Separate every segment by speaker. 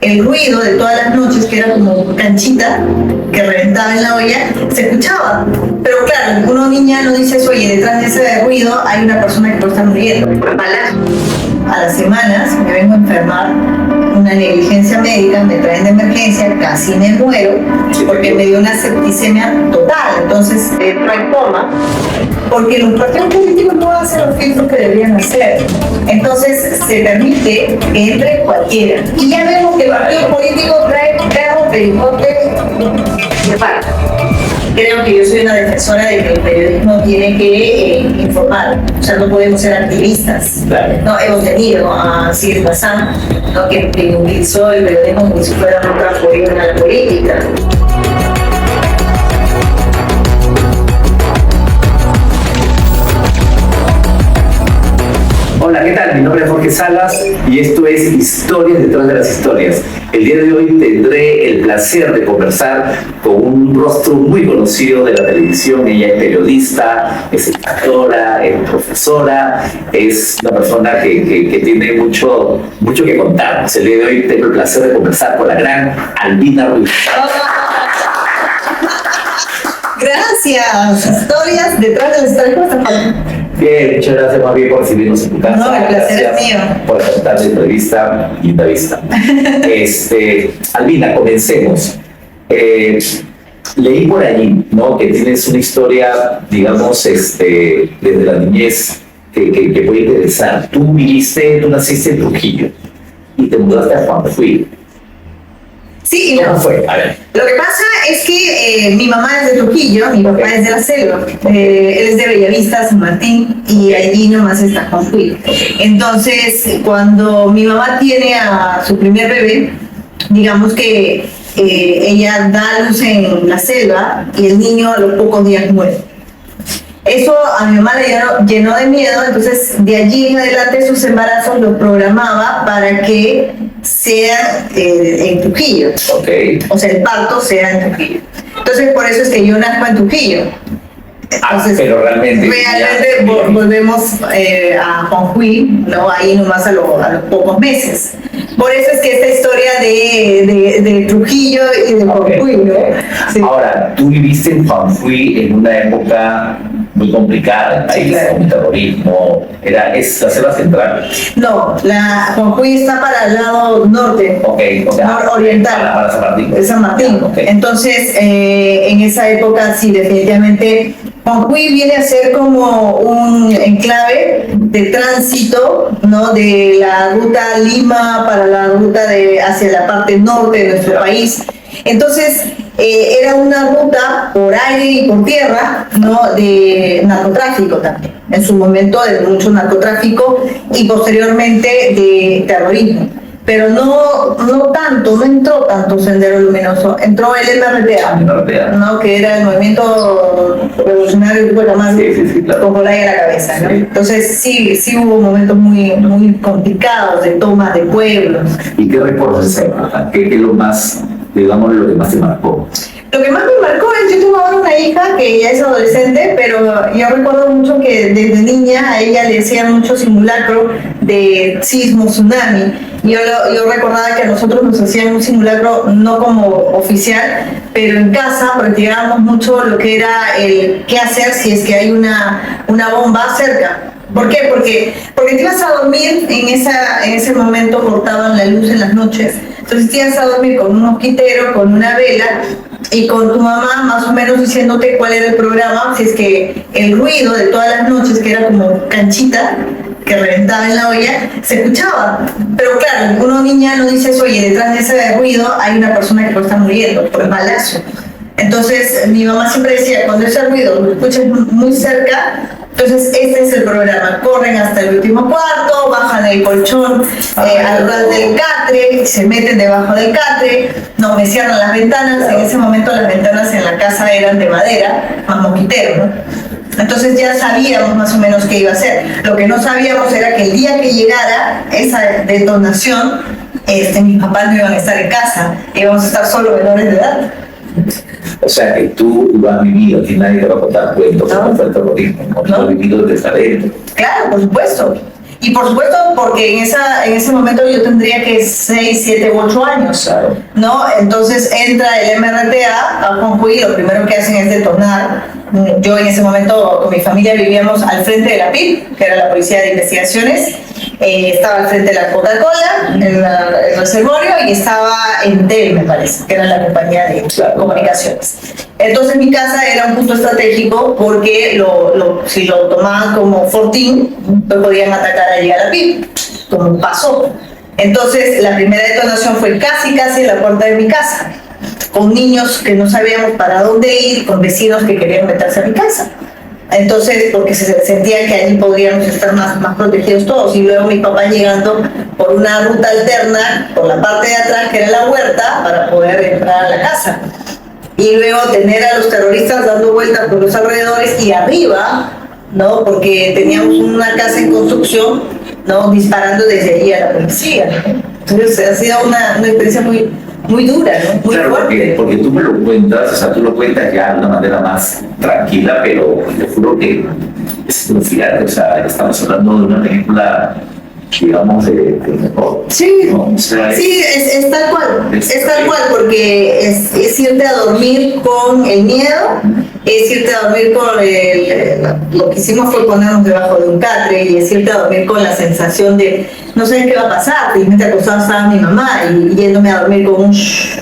Speaker 1: el ruido de todas las noches, que era como canchita que reventaba en la olla, se escuchaba. Pero claro, una niña no dice eso, oye, detrás de ese ruido hay una persona que puede estar muriendo. A las semanas me vengo a enfermar, una negligencia médica, me traen de emergencia, casi me muero, porque me dio una septicemia total. Entonces entro en coma, porque los partidos políticos no hacen los filtros que deberían hacer. Entonces se permite que entre cualquiera. Y ya vemos que el partido político trae perro, pericote, de falta. Creo que yo soy una defensora de que el periodismo tiene que informar, o sea, no podemos ser activistas.
Speaker 2: Claro.
Speaker 1: No, hemos tenido a Sigrid Bazán, ¿no?, que utilizó el periodismo como si fuera un trampolín a la política.
Speaker 2: Hola, ¿qué tal? Mi nombre es Jorge Salas y esto es Historias detrás de las historias. El día de hoy tendré el placer de conversar con un rostro muy conocido de la televisión. Ella es periodista, es escritora, es profesora, es una persona que tiene mucho que contarnos. El día de hoy tengo el placer de conversar con la gran Albina Ruiz.
Speaker 1: Gracias. Historias detrás de las historias. ¿Cómo estás?
Speaker 2: Bien, muchas gracias más bien por recibirnos en tu casa.
Speaker 1: No, el placer es mío.
Speaker 2: Por aceptar la entrevista, linda vista. Albina, comencemos. Leí por allí, ¿no?, que tienes una historia, digamos, desde la niñez que puede interesar. Tú naciste en Trujillo y te mudaste a Juanfuy.
Speaker 1: Sí,
Speaker 2: ¿Cómo fue? A ver.
Speaker 1: Lo que pasa es que mi mamá es de Trujillo, mi papá es de la Selva. Él es de Bellavista, San Martín, y allí nomás está Juanfuy. Entonces, cuando mi mamá tiene a su primer bebé, digamos que ella da a luz en la Selva y el niño a los pocos días muere. Eso a mi mamá le llenó de miedo, entonces de allí en adelante sus embarazos los programaba para que sea en Trujillo.
Speaker 2: Okay.
Speaker 1: O sea, el parto sea en Trujillo. Entonces por eso es que yo nazco en Trujillo. Entonces,
Speaker 2: pero realmente
Speaker 1: volvemos a Juanfuy, ¿no?, ahí nomás a los pocos meses. Por eso es que esta historia de Trujillo y de Juanfuy, ¿no? Sí.
Speaker 2: Ahora, tú viviste en Juanfuy en una época muy complicada del país,
Speaker 1: claro,
Speaker 2: con el terrorismo, es la selva central.
Speaker 1: No, Juanfuy está para el lado norte, nororiental,
Speaker 2: para San Martín.
Speaker 1: De San Martín.
Speaker 2: Okay.
Speaker 1: Entonces, en esa época sí, definitivamente, Juanfuy viene a ser como un enclave de tránsito, ¿no?, de la ruta Lima para la ruta hacia la parte norte de nuestro país. Entonces, era una ruta por aire y por tierra, ¿no?, de narcotráfico también. En su momento de mucho narcotráfico y posteriormente de terrorismo. Pero no entró tanto Sendero Luminoso, entró el MRTA, ¿no?, que era el movimiento revolucionario de la mano,
Speaker 2: claro,
Speaker 1: con Olaya a la cabeza, ¿no?
Speaker 2: Sí.
Speaker 1: Entonces sí hubo momentos muy complicados de toma de pueblos.
Speaker 2: ¿Y qué recuerdas de esa época? ¿Qué es lo más, digamos, lo que más te marcó?
Speaker 1: Lo que más me marcó es, yo tengo ahora una hija que ya es adolescente, pero yo recuerdo mucho que desde niña a ella le hacían mucho simulacro de sismo, tsunami. Yo recordaba que a nosotros nos hacían un simulacro no como oficial, pero en casa practicábamos mucho lo que era el qué hacer si es que hay una bomba cerca. ¿Por qué? Porque te ibas a dormir, en ese momento cortaban la luz en las noches, entonces te ibas a dormir con un mosquitero, con una vela, y con tu mamá más o menos diciéndote cuál era el programa, si es que el ruido de todas las noches, que era como canchita que reventaba en la olla, se escuchaba. Pero claro, una niña no dice eso, oye, detrás de ese ruido hay una persona que puede estar muriendo por el balazo. Entonces mi mamá siempre decía, cuando ese ruido lo escuchas muy cerca, entonces este es el programa, corren hasta el último cuarto, bajan el colchón al ras del catre, se meten debajo del catre, no me cierran las ventanas. En ese momento las ventanas en la casa eran de madera, más mosquitero, ¿no? Entonces ya sabíamos más o menos qué iba a hacer. Lo que no sabíamos era que el día que llegara esa detonación, mis papás no iban a estar en casa, íbamos a estar solo menores de edad.
Speaker 2: O sea que tú lo has vivido, aquí nadie te va a contar cuentos como fue el terrorismo, ¿no? Lo has vivido desde adentro.
Speaker 1: Claro, por supuesto. Y por supuesto, porque en ese momento yo tendría que 6, 7, 8 años, ¿no? Entonces entra el MRTA a Jujuy, lo primero que hacen es detonar. Yo en ese momento con mi familia vivíamos al frente de la PIB, que era la Policía de Investigaciones, estaba al frente de la Coca-Cola, en el reservorio, y estaba Entel, me parece, que era la compañía de comunicaciones. Entonces mi casa era un punto estratégico porque si lo tomaban como fortín, pues podían atacar allí a la PIB, como pasó. Entonces la primera detonación fue casi en la puerta de mi casa, con niños que no sabíamos para dónde ir, con vecinos que querían meterse a mi casa. Entonces, porque se sentía que allí podríamos estar más protegidos todos. Y luego mi papá llegando por una ruta alterna, por la parte de atrás, que era la huerta, para poder entrar a la casa. Y luego tener a los terroristas dando vueltas por los alrededores y arriba, ¿no? Porque teníamos una casa en construcción, ¿no? Disparando desde allí a la policía. Entonces, ha sido una experiencia muy dura, ¿no? Muy
Speaker 2: claro,
Speaker 1: fuerte.
Speaker 2: Porque tú me lo cuentas, o sea, tú lo cuentas ya de una manera más tranquila, pero te juro que es crucial, o sea, estamos hablando de una película, digamos, de mejor.
Speaker 1: Sí,
Speaker 2: ¿no? O sea,
Speaker 1: sí, es tal cual, es tal cual, porque es irte a dormir con el miedo, es irte a dormir con lo que hicimos fue ponernos debajo de un catre, y es irte a dormir con la sensación de no sé qué va a pasar. Felizmente acostada estaba mi mamá y yéndome a dormir con un shh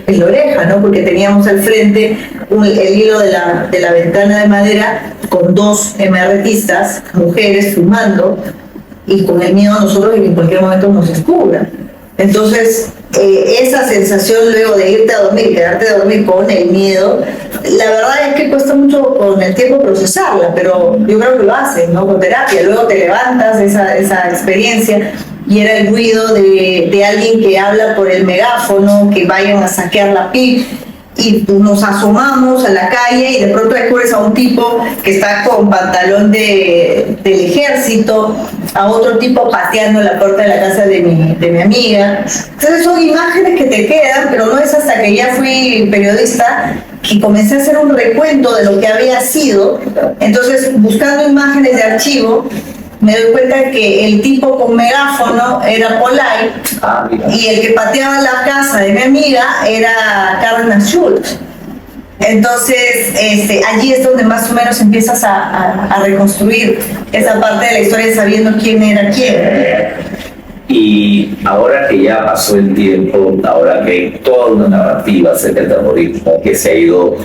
Speaker 1: en la oreja, ¿no? Porque teníamos al frente el hilo de la ventana de madera con 2 MRTistas, mujeres, fumando, y con el miedo a nosotros de que en cualquier momento nos descubran. Entonces, esa sensación luego de irte a dormir, quedarte a dormir con el miedo, la verdad es que cuesta mucho con el tiempo procesarla, pero yo creo que lo haces, ¿no? Con terapia. Luego te levantas esa experiencia, y era el ruido de alguien que habla por el megáfono, que vayan a saquear la PIB. Y nos asomamos a la calle y de pronto descubres a un tipo que está con pantalón del ejército, a otro tipo pateando la puerta de la casa de mi amiga. Entonces son imágenes que te quedan, pero no es hasta que ya fui periodista que comencé a hacer un recuento de lo que había sido. Entonces, buscando imágenes de archivo, me doy cuenta que el tipo con megáfono era Polay, y el que pateaba la casa de mi amiga era Carmen Schultz. Entonces, allí es donde más o menos empiezas a reconstruir esa parte de la historia sabiendo quién era quién.
Speaker 2: Y ahora que ya pasó el tiempo, ahora que hay toda una narrativa acerca del terrorismo que se ha ido,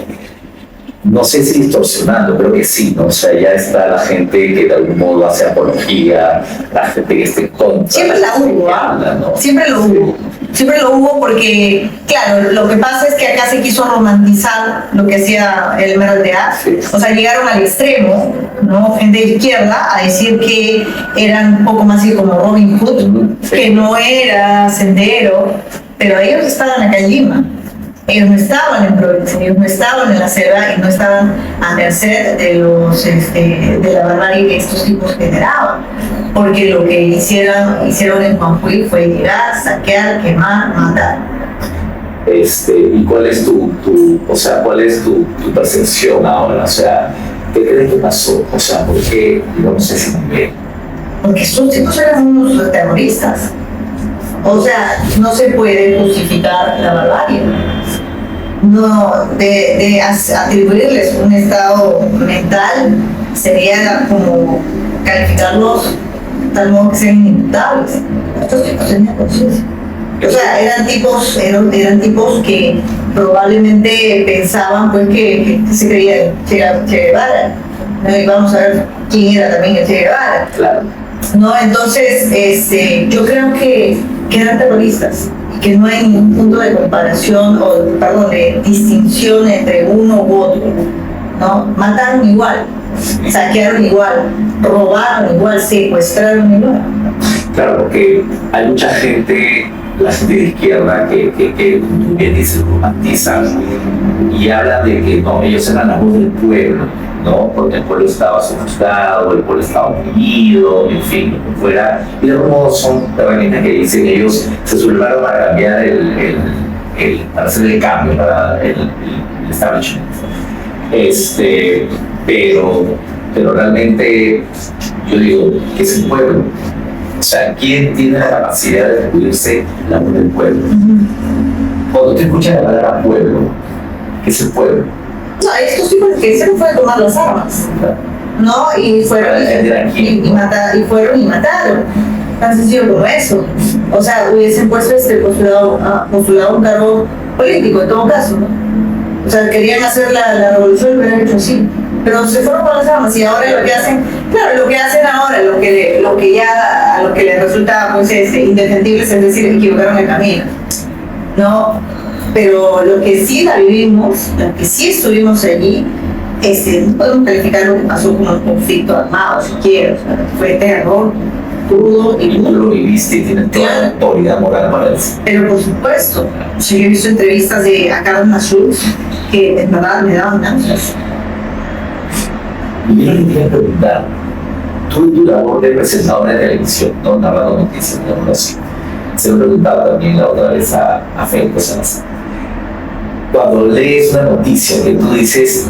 Speaker 2: no sé si distorsionando, creo que sí, ¿no? O sea, ya está la gente que de algún modo hace apología, la gente que esté contra.
Speaker 1: Siempre la hubo, ¿no? Siempre lo hubo. Siempre lo hubo porque, claro, lo que pasa es que acá se quiso romantizar lo que hacía el MRTA. Sí. O sea, llegaron al extremo, ¿no? Gente de izquierda a decir que eran un poco más así como Robin Hood, sí, que no era Sendero, pero ellos estaban acá en Lima. Ellos no estaban en provincia, ellos no estaban en la selva y no estaban a merced de la barbarie que estos tipos generaban. Porque lo que hicieron en Jujuy fue llegar, saquear, quemar, matar.
Speaker 2: ¿Y cuál es cuál es tu percepción ahora? O sea, ¿qué crees que pasó? O sea, ¿por qué no sé si bien?
Speaker 1: Porque estos tipos eran unos terroristas. O sea, no se puede justificar la barbarie. No, de atribuirles un estado mental sería como calificarlos de tal modo que sean inimputables. Estos tipos tenían conciencia. O sea, eran tipos que probablemente pensaban pues que se creía Che Guevara. ¿No? Y vamos a ver quién era también el Che Guevara. Claro. ¿No? Entonces, yo creo que eran terroristas, que no hay ningún punto de comparación de distinción entre uno u otro, ¿no? Mataron igual, saquearon igual, robaron igual, secuestraron igual.
Speaker 2: Claro, porque hay mucha gente, la gente de izquierda, que bien dice, romantizan y hablan de que no, ellos eran la voz del pueblo, ¿no? Porque el pueblo estaba sofocado, el pueblo estaba oprimido, en fin, lo que fuera. Y de algún modo son herramientas que dicen ellos se sublevaron para cambiar para hacer el cambio, para el establishment. Pero realmente yo digo que es el pueblo, O sea, ¿quién tiene la capacidad de descubrirse la voz del pueblo? Cuando tú escuchas la palabra pueblo, ¿qué es el pueblo?
Speaker 1: No, estos tipos que se fue a tomar las armas, ¿no? Y fueron y fueron y mataron. Tan sencillo como eso. O sea, hubiesen puesto postulado un cargo político en todo caso, ¿no? O sea, querían hacer la revolución y lo hubieran hecho así. Pero se fueron con las armas y ahora lo que hacen, claro, lo que hacen ahora, lo que ya a lo que les resulta pues indefendible, es decir, equivocaron el camino, ¿no? Pero lo que sí la vivimos, lo que sí estuvimos allí, no podemos calificar lo que pasó como un conflicto armado, si quieres, o sea, fue terror crudo y
Speaker 2: tú lo viviste y tienes toda la autoridad moral para decir.
Speaker 1: Pero por supuesto, yo he visto entrevistas a Carlos Masús que en verdad me daban náuseas.
Speaker 2: Y yo le quería preguntar, tú en tu labor de presentadora de televisión, no narrando noticias, no así, se lo preguntaba también la otra vez a Federico Salazar. Cuando lees una noticia que tú dices,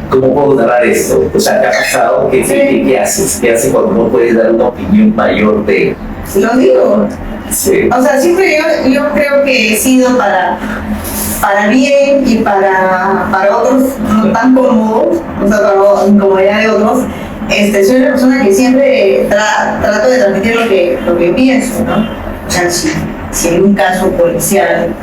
Speaker 2: ¿cómo puedo narrar esto? O sea, ¿qué ha pasado? ¿Qué haces? ¿Qué haces cuando no puedes dar una opinión mayor de...?
Speaker 1: Lo digo.
Speaker 2: Sí.
Speaker 1: O sea, siempre yo creo que he sido para bien y para otros no tan cómodos, o sea, para incomodidad de otros. Soy una persona que siempre trato de transmitir lo que pienso, ¿no? O sea, si hay un caso policial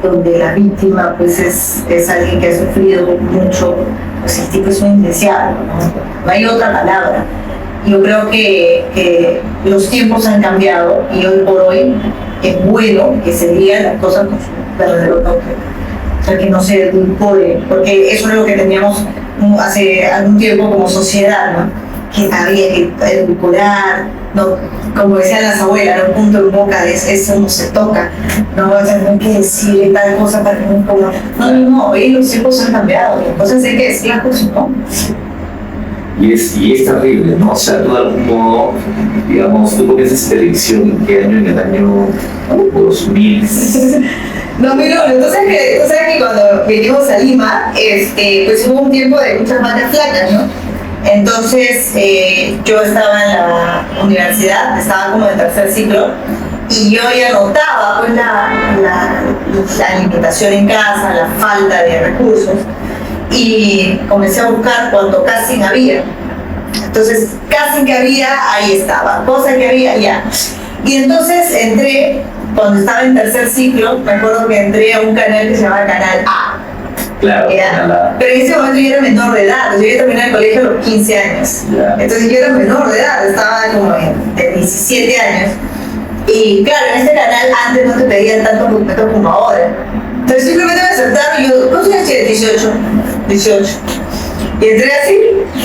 Speaker 1: donde la víctima pues es alguien que ha sufrido mucho, pues el tipo es un indeseable, ¿no? No hay otra palabra. Yo creo que los tiempos han cambiado y hoy por hoy es bueno que se digan las cosas con su verdadero nombre. O sea, que no se edulcore, porque eso es lo que teníamos hace algún tiempo como sociedad, ¿no? Que había que edulcorar, ¿no? Como decían las abuelas, ¿no? Punto en boca, eso no se toca, no, o sea, no hay que decir tal cosa para que no coma. No, hoy los tiempos han cambiado, las cosas hay que decirlas con su nombre.
Speaker 2: Y es terrible, ¿no? O sea, tú de algún modo, digamos, tú comienzas televisión, ¿en qué año? En el año 2000.
Speaker 1: 2001, entonces tú sabes que cuando vinimos a Lima, pues hubo un tiempo de muchas vacas flacas, ¿no? Entonces yo estaba en la universidad, estaba como en tercer ciclo, y yo ya notaba pues la limitación en casa, la falta de recursos, y comencé a buscar cuando casting había. Entonces, casting que había, ahí estaba, cosa que había, ya. Y entonces entré, cuando estaba en tercer ciclo, me acuerdo que entré a un canal que se llamaba Canal A.
Speaker 2: Claro,
Speaker 1: pero en ese momento yo era menor de edad, yo había terminado el colegio a los 15 años. Entonces yo era menor de edad, estaba como de 17 años. Y claro, en este canal antes no te pedían tantos documentos como ahora. Entonces simplemente me aceptaron y yo, ¿cuántos años tienes? 18. Y entré así,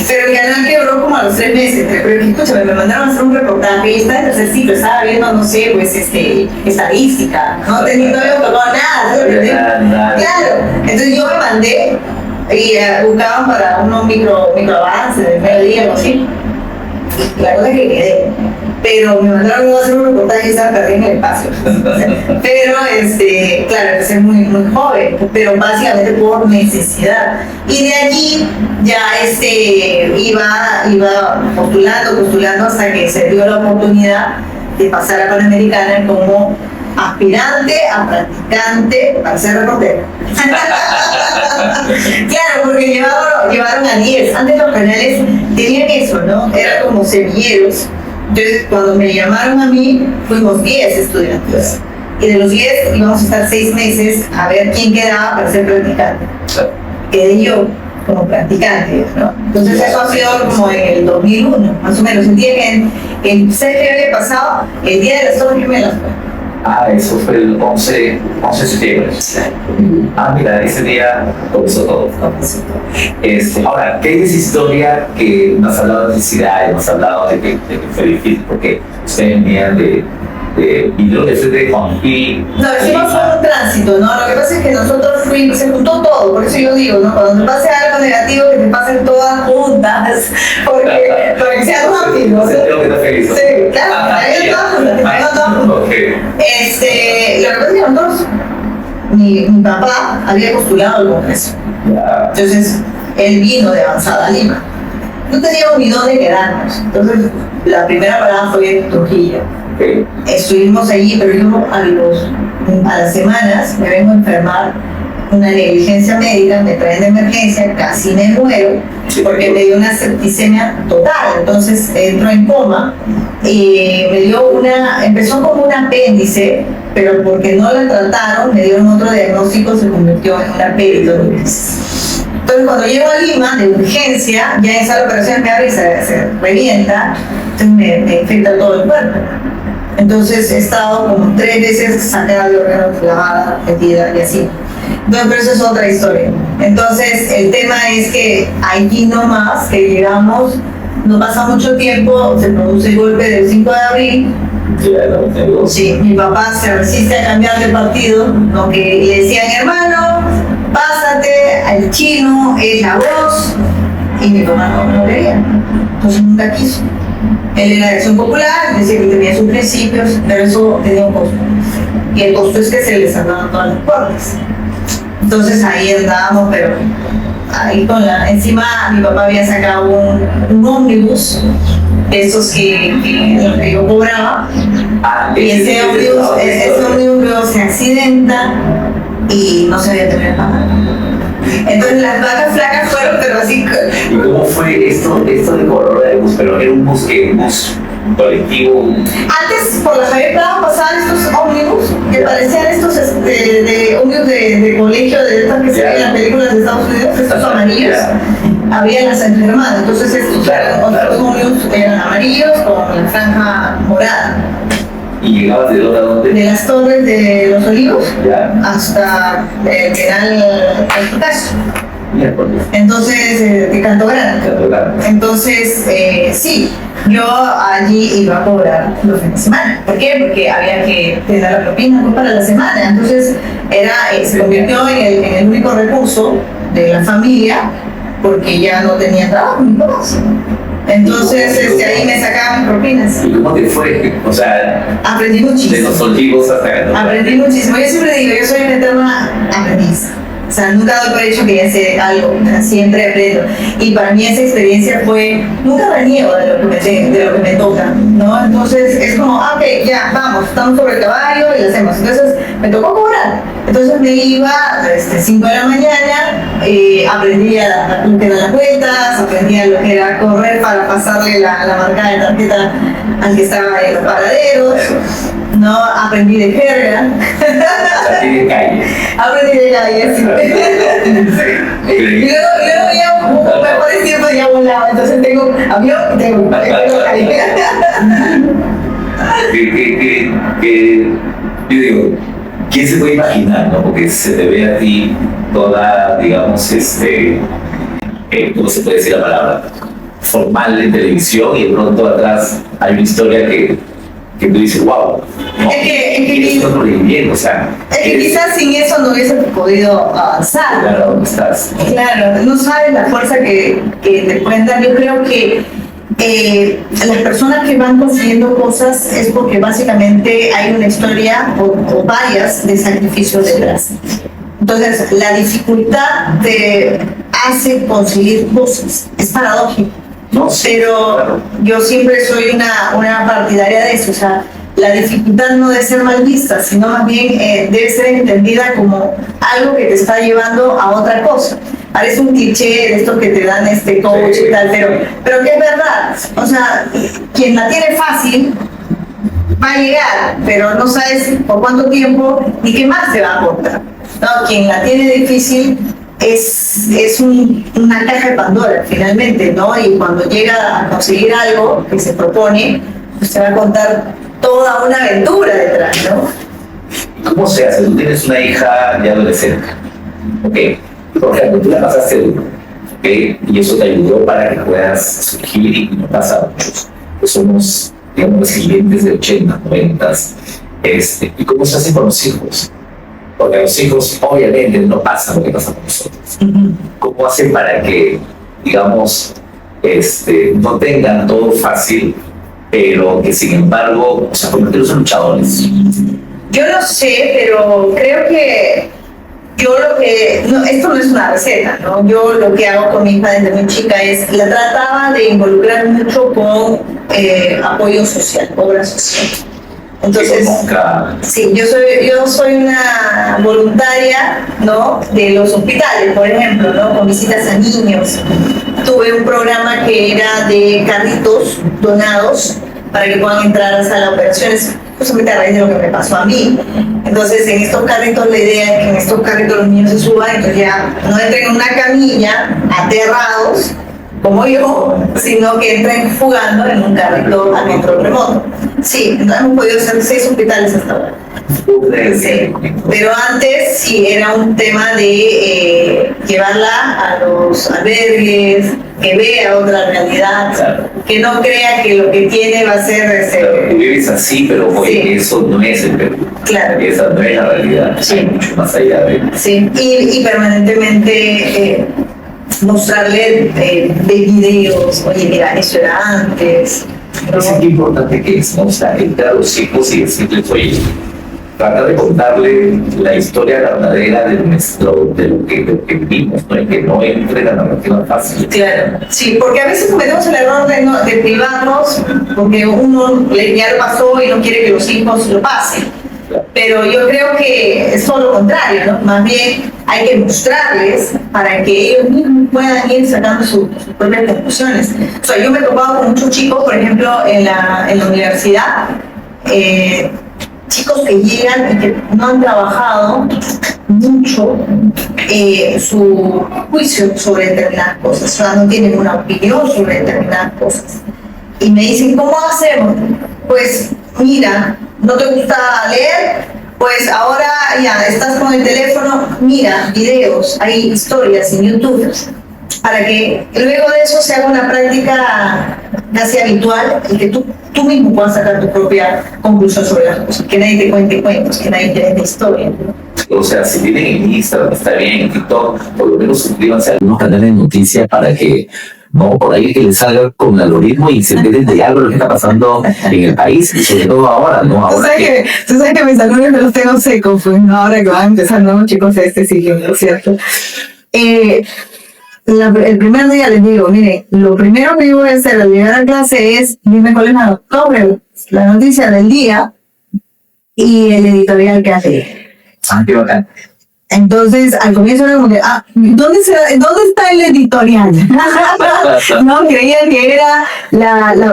Speaker 1: pero el canal quebró como a los 3 meses. Pero escúchame, me mandaron a hacer un reportaje y estaba en tercer ciclo, estaba viendo, no sé, pues estadística, no había tocado nada. Claro, entonces yo me mandé y buscaban para unos micro avances de mediodía, algo así. La cosa es que quedé. Pero me mandaron a hacer un reportaje y estaba perdiendo el espacio. Pero, claro, empecé muy joven, pero básicamente por necesidad. Y de allí ya iba postulando hasta que se dio la oportunidad de pasar a Panamericana como aspirante a practicante para ser reportero. Claro, porque llevaron a 10. Antes los canales tenían eso, ¿no? Eran como semilleros. Entonces, cuando me llamaron a mí, fuimos 10 estudiantes. Y de los 10 íbamos a estar 6 meses a ver quién quedaba para ser practicante. Quedé yo como practicante, ¿no? Entonces eso ha sido como en el 2001, más o menos. El día que sé que había pasado, el día de las Torres Gemelas.
Speaker 2: Eso fue el 11 de septiembre. Mira, ese día comenzó todo. Ahora, ¿qué es esa historia que nos ha hablado de necesidad, nos ha hablado de que fue difícil? Porque ustedes venían de Juan Gil.
Speaker 1: No, hicimos un tránsito, ¿no? Lo que pasa es que nosotros se juntó todo, por eso yo digo, ¿no? Cuando te pase algo negativo, que te pasen todas juntas, para que sea rápido.
Speaker 2: Sí,
Speaker 1: claro, ahí todas juntas. Lo que pasa es que nosotros, mi papá había postulado al Congreso. Entonces, él vino de avanzada a Lima. no teníamos ni dónde quedarnos. Entonces, la primera parada fue en Trujillo.
Speaker 2: Okay.
Speaker 1: Estuvimos allí, pero yo a las semanas me vengo a enfermar, una negligencia médica, me traen de emergencia, casi me muero, porque me dio una septicemia total. Entonces entro en coma y empezó como un apéndice, pero porque no la trataron, me dieron otro diagnóstico, se convirtió en una peritonitis. Entonces cuando llego a Lima de urgencia, ya en esa operación me abre y se revienta, entonces me infecta todo el cuerpo. Entonces he estado como 3 veces sacada de órganos, lavada, metida y así. Entonces, pero eso es otra historia. Entonces el tema es que allí nomás que llegamos, no pasa mucho tiempo, se produce el golpe del 5 de abril. Sí, mi papá se resiste a cambiar de partido, lo que le decían, hermano, pásate al chino, es la voz, y mi papá no quería, entonces nunca quiso. Él era de Acción Popular, decía que tenía sus principios, pero eso tenía un costo. Y el costo es que se les cerraban todas las puertas. Entonces ahí andábamos, pero ahí encima mi papá había sacado un ómnibus, de esos que yo cobraba, y ese ómnibus luego se accidenta y no se había tenido pagar. Entonces las vacas flacas fueron, pero así.
Speaker 2: ¿Y cómo fue esto de Corredor de Bus? Pero era un bus colectivo.
Speaker 1: Antes por la Javier Prado pasaban estos ómnibus que parecían estos ómnibus de colegio, de estas que se ven en las películas de Estados Unidos, estos amarillos. Había las San Germán, entonces estos ómnibus eran amarillos con la franja morada.
Speaker 2: ¿Y llegabas de dónde a dónde?
Speaker 1: De las Torres de los Olivos
Speaker 2: hasta
Speaker 1: el penal Altocaso. Entonces, de Canto Grande. Entonces, sí, yo allí iba a cobrar los fines de semana. ¿Por qué? Porque había que tener la propina para la semana. Entonces, se convirtió en el único recurso de la familia porque ya no tenía trabajo ni cosas. Entonces, ahí me sacaban mis propinas.
Speaker 2: ¿Y cómo te fue? O sea,
Speaker 1: aprendí muchísimo.
Speaker 2: De los olivos hasta...
Speaker 1: Aprendí muchísimo. Yo siempre digo, yo soy una eterna aprendiz. O sea, nunca doy por hecho que ya sé algo, siempre aprendo. Y para mí esa experiencia nunca reniego de lo que me toca, ¿no? Entonces es como, ok, ya, vamos, estamos sobre el caballo y lo hacemos. Entonces me tocó cobrar. Entonces me iba a 5 de la mañana, aprendía lo que eran las vueltas, aprendía lo que era correr para pasarle la marca de tarjeta al que estaba en los paraderos. No, aprendí de jerga.
Speaker 2: Aprendí de calle.
Speaker 1: Aprendí de calle, sí. Y luego ya, mejores tiempos ya volaba, entonces tengo avión y tengo calle.
Speaker 2: Yo digo, ¿quién se puede imaginar, no? Porque se te ve a ti toda, digamos, ¿cómo se puede decir la palabra? Formal en televisión y de pronto atrás hay una historia que tú dices, wow, no,
Speaker 1: es que quizás sin eso no hubiese podido avanzar.
Speaker 2: Claro, no estás.
Speaker 1: Claro, no sabes la fuerza que te pueden dar. Yo creo que las personas que van consiguiendo cosas es porque básicamente hay una historia o varias de sacrificios detrás. Entonces, la dificultad te hace conseguir cosas. Es paradójico.
Speaker 2: No, sí,
Speaker 1: pero claro. Yo siempre soy una partidaria de eso, o sea, la dificultad no debe ser mal vista, sino más bien debe ser entendida como algo que te está llevando a otra cosa. Parece un cliché de estos que te dan coach y tal, pero que es verdad, o sea, quien la tiene fácil va a llegar, pero no sabes por cuánto tiempo ni qué más te va a aportar. No, quien la tiene difícil es una caja de Pandora, finalmente, ¿no? Y cuando llega a conseguir algo que se propone, pues te va a contar toda una aventura detrás, ¿no?
Speaker 2: ¿Cómo se hace? Tú tienes una hija ya adolescente, ¿ok? Por ejemplo, tú la pasaste duro, ¿ok? Y eso te ayudó para que puedas surgir y no pasa a muchos. Pues somos, digamos, resilientes de 80, 90. ¿Y cómo se hace con los hijos? Porque a los hijos obviamente no pasa lo que pasa con nosotros. ¿Cómo hacen para que, digamos, no tengan todo fácil, pero que sin embargo, o sea, convertirlos en luchadores?
Speaker 1: Yo no sé, pero creo que yo lo que, no, esto no es una receta, ¿no? Yo lo que hago con mi hija desde muy chica es, la trataba de involucrar mucho con apoyo social, obra social. Entonces, sí, yo soy una voluntaria, ¿no? De los hospitales, por ejemplo, ¿no? Con visitas a niños. Tuve un programa que era de carritos donados para que puedan entrar a sala de operaciones, justamente a raíz de lo que me pasó a mí. Entonces, en estos carritos, la idea es que en estos carritos los niños se suban, entonces ya no entren en una camilla aterrados, como yo, sino que entren jugando en un carrito a control remoto. Sí, hemos podido hacer 6 hospitales hasta ahora. Sí, pero antes sí era un tema de llevarla a los albergues, que vea otra realidad, claro, que no crea que lo que tiene va a ser
Speaker 2: claro, tú vives así, pero oye, sí, eso no es el Perú.
Speaker 1: Claro.
Speaker 2: Esa no es la realidad, sí, hay mucho más allá de...
Speaker 1: Sí, y permanentemente mostrarle de videos, oye, mira, eso era antes.
Speaker 2: ¿No? Es que importante que es, ¿no? O sea, entre a los hijos y decirles, oye, trata de contarle la historia verdadera de lo que vivimos, ¿no? Y que no entre la narrativa fácil.
Speaker 1: Claro, sí, porque a veces cometemos el error de privarnos, porque uno ya lo pasó y no quiere que los hijos lo pasen. Pero yo creo que es todo lo contrario, ¿no? Más bien hay que mostrarles para que ellos mismos puedan ir sacando sus propias conclusiones. O sea, yo me he topado con muchos chicos, por ejemplo, en la universidad, chicos que llegan y que no han trabajado mucho su juicio sobre determinadas cosas, o sea, no tienen una opinión sobre determinadas cosas. Y me dicen, ¿cómo hacemos? Pues mira, ¿no te gusta leer? Pues ahora ya estás con el teléfono, mira videos, hay historias en YouTube, para que luego de eso se haga una práctica casi habitual y que tú mismo puedas sacar tu propia conclusión sobre las cosas, que nadie te cuente cuentos, que nadie te cuente historia.
Speaker 2: O sea, si tienen en Instagram, está bien, en TikTok, por lo menos suscríbanse a algunos canales de noticias para que no por ahí que les salga con el algoritmo y se enteren de algo lo que está pasando en el país y sobre todo ahora, ¿no? Ahora
Speaker 1: tú sabes que mis alumnos me los tengo secos, pues, ¿no? Ahora que van a empezar nuevos chicos siguiendo, ¿cierto? El primer día les digo, miren, lo primero que yo voy a hacer al llegar a clase es, dime cuál es la noticia del día y el editorial que hace.
Speaker 2: Ah, qué bacán.
Speaker 1: Entonces, al comienzo era como que, ¿dónde está el editorial? No, creían que era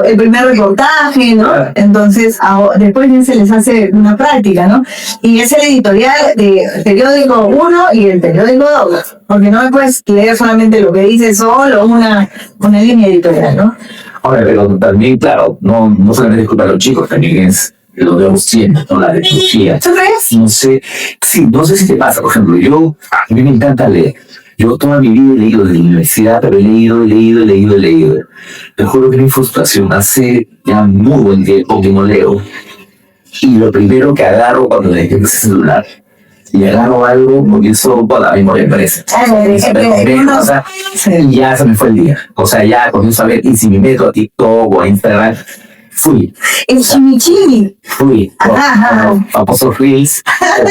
Speaker 1: el primer reportaje, ¿no? Entonces, después ya se les hace una práctica, ¿no? Y es el editorial de periódico 1 y el periódico 2, porque no me puedes leer solamente lo que dice solo una línea editorial, ¿no?
Speaker 2: Ahora, pero también, claro, no solamente es culpa de los chicos, también es lo de siempre, ¿no? La tecnología.
Speaker 1: ¿Tú crees?
Speaker 2: No sé si te pasa, por ejemplo, a mí me encanta leer. Yo toda mi vida he leído desde la universidad, pero he leído. Te juro que mi frustración hace ya muy buen tiempo que no leo. Y lo primero que agarro cuando le despierto es el celular. Y agarro algo, comienzo con la memoria impresa. Y ya se me fue el día. O sea, ya comienzo a ver, y si me meto a TikTok o a Instagram, fui.
Speaker 1: El chimichimi.
Speaker 2: Fui. O por los reels,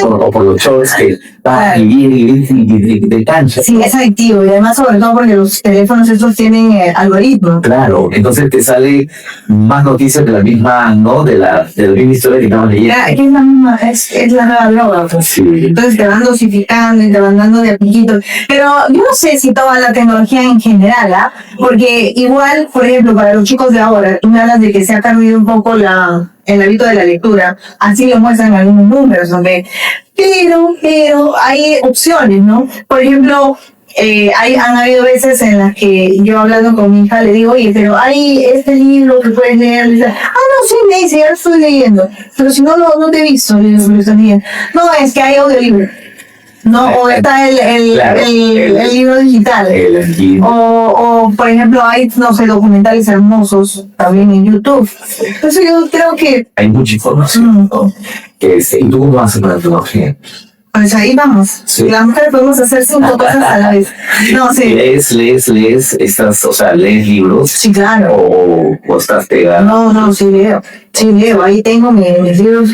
Speaker 2: o por los shorts que van y vienen de cancha.
Speaker 1: Sí, es adictivo. Y además, sobre todo porque los teléfonos estos tienen algoritmos.
Speaker 2: Claro, entonces te sale más noticias de la misma, ¿no? De la misma historia que estamos leyendo.
Speaker 1: Es la misma, es la nueva droga. Pues.
Speaker 2: Sí.
Speaker 1: Entonces te van dosificando y te van dando de a poquitos. Pero yo no sé si toda la tecnología en general, porque igual, por ejemplo, para los chicos de ahora, tú me hablas de que se ha perdido un poco el hábito de la lectura, así lo muestran algunos números, ¿no? Pero hay opciones, ¿no? Por ejemplo, han habido veces en las que yo hablando con mi hija le digo, oye, pero hay este libro que puedes leer. No, sí, me dice, ya lo estoy leyendo, pero si no te he visto, le digo, lo estoy leyendo. No, es que hay audiolibro. No, o está el libro digital. O, por ejemplo, hay, no sé, documentales hermosos también en YouTube. Entonces yo creo que...
Speaker 2: Hay mucha información. ¿Y tú cómo haces para la tecnología?
Speaker 1: Pues ahí vamos. Sí. Las mujeres podemos hacer 5 cosas a la vez. No, sí.
Speaker 2: ¿Lees estas, o sea, lees libros?
Speaker 1: Sí, claro.
Speaker 2: ¿O estás pegada?
Speaker 1: No, sí leo. Ahí tengo mis libros.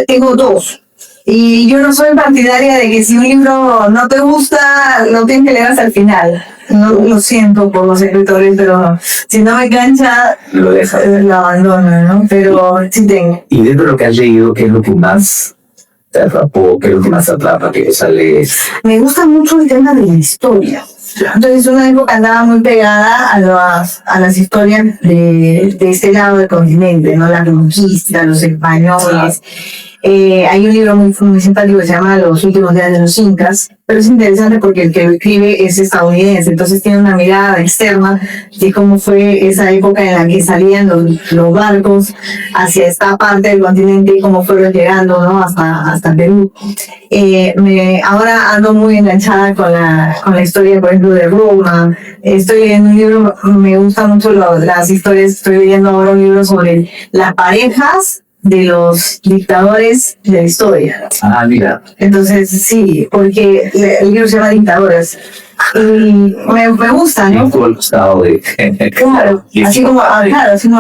Speaker 1: Tengo 2. Y yo no soy partidaria de que si un libro no te gusta, lo tienes que leer hasta el final. No, lo siento por los escritores, pero si no me engancha,
Speaker 2: Lo deja.
Speaker 1: lo abandono, ¿no? Pero sí tengo.
Speaker 2: Y dentro de lo que has leído, ¿qué es lo que más te atrapó? ¿Qué es lo que más te atrapa? ¿Qué cosa lees?
Speaker 1: Me gusta mucho el tema de la historia. Entonces, una época andaba muy pegada a las historias de este lado del continente, ¿no? La conquista, los españoles. Hay un libro muy simpático que se llama Los últimos días de los incas, pero es interesante porque el que lo escribe es estadounidense, entonces tiene una mirada externa de cómo fue esa época en la que salían los barcos hacia esta parte del continente y cómo fueron llegando, ¿no? hasta Perú. Ahora ando muy enganchada con la historia, por ejemplo, de Roma. Estoy leyendo un libro, me gustan mucho las historias, estoy leyendo ahora un libro sobre las parejas de los dictadores de la historia.
Speaker 2: Ah, mira.
Speaker 1: Entonces, sí, porque el libro se llama Dictadoras. Y me gusta, ¿no?
Speaker 2: Todo el costado de...
Speaker 1: Claro, así como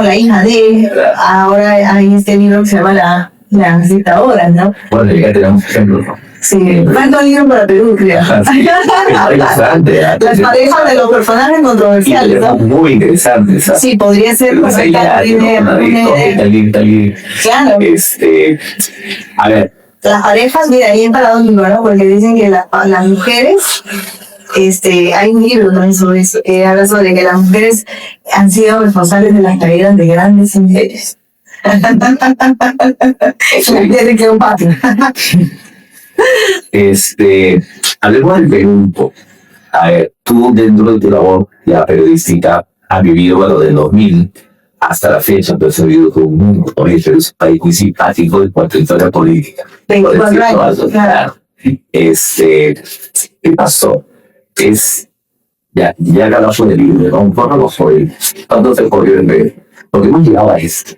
Speaker 1: la hija de, ahora hay este libro que se llama Las Dictadoras, ¿no?
Speaker 2: Bueno, ya tenemos ejemplos, ¿no?
Speaker 1: Sí, falta un libro para Perú, creo.
Speaker 2: Interesante.
Speaker 1: Las parejas de los personajes controversiales, ¿no?
Speaker 2: Muy interesante.
Speaker 1: Sí, podría ser
Speaker 2: Pues ahí ya,
Speaker 1: una idea. Claro.
Speaker 2: A ver,
Speaker 1: Las parejas, mira, ahí en paradójico, ¿no? Porque dicen que las mujeres, hay un libro también sobre eso, que habla sobre que las mujeres han sido responsables de las caídas de grandes imperios. Desde Cleopatra.
Speaker 2: Hablemos del Perú un poco. A ver, tú dentro de tu labor ya periodística has vivido, bueno, del 2000 hasta la fecha, pero has vivido todo un mundo. Hoy es un país muy simpático en cuanto a historia política.
Speaker 1: 24 años, claro.
Speaker 2: ¿Qué pasó? Ya que hablamos del libro, ¿no? Un poco sobre cuándo se corrió el medio. Porque hemos llegado a esto.